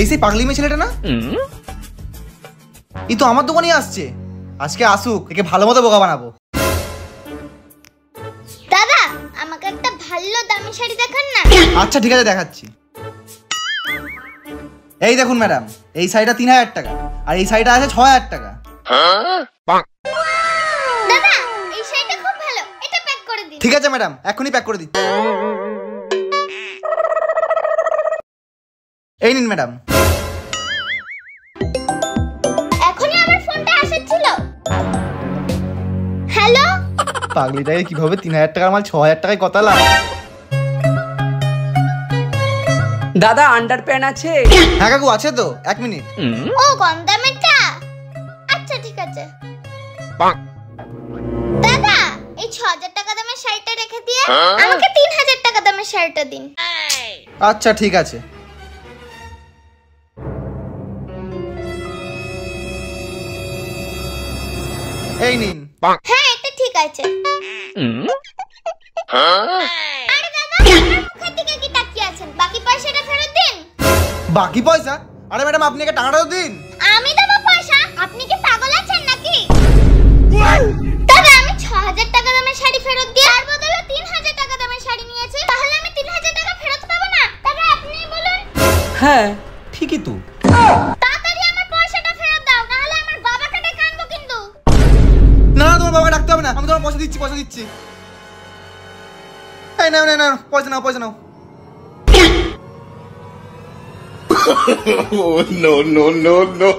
এই সেই পাগলি মেয়ে ছেলেটা না? এই তো আমার দোকানেই আসছে। আজকে আসুক, একে ভালো মতো বোকা বানাবো। দাদা আমাকে একটা ভালো দামি শাড়ি দেখান না। আচ্ছা ঠিক আছে, দেখাচ্ছি। এই দেখুন ম্যাডাম, এই শাড়িটা 3000 টাকা আর এই শাড়িটা আছে 6000 টাকা। দাদা এই শাড়িটা খুব ভালো, এটা প্যাক করে দিন। ঠিক আছে ম্যাডাম, এখনই প্যাক করে দিচ্ছি। এই নিন ম্যাডাম। এখনই আমার ফোনটা এসেছিল। হ্যালো, পাগলিটাকে কিভাবে 3000 টাকার মাল 6000 টাকায় কতালাম। দাদা আন্ডার প্যান্ট আছে? হ্যাঁ কাকু আছে তো, 1 মিনিট। ও কম দামেরটা? আচ্ছা ঠিক আছে। দাদা এই 6000 টাকা দামের শাড়িটা রেখে দিয়ে আমাকে 3000 টাকা দামের শাড়িটা দিন। আচ্ছা ঠিক আছে। এই নিন। হ্যাঁ এটা ঠিক আছে। আরে দাদা আপনার মুখের দিকে কি তাকিয়ে আছেন? বাকি পয়সাটা ফেরত দিন। বাকি পয়সা? আরে ম্যাডাম আপনি একে টাকাটা তো দিন। আমি দেবো পয়সা? আপনি কি পাগল আছেন নাকি? দাদা আমি 6000 টাকা দামের শাড়ি ফেরত দিয়ে তার বদলে 3000 টাকা দামের শাড়ি নিয়েছি, তাহলে আমি 3000 টাকা ফেরত পাবো না? দাদা আপনিই বলুন। হ্যাঁ ঠিকই তো। তাড়াতাড়ি আমার পয়সাটা ফেরত দাও, না হলে আমার বাবাকে ডেকে আনবো কিন্তু। না না, তোমার বাবাকে ডাকতে হবে না, আমি তোমার পয়সা দিচ্ছি, পয়সা দিচ্ছি। এই নাও নাও নাও, পয়সা নাও, পয়সা নাও। Oh, no, no, no, no.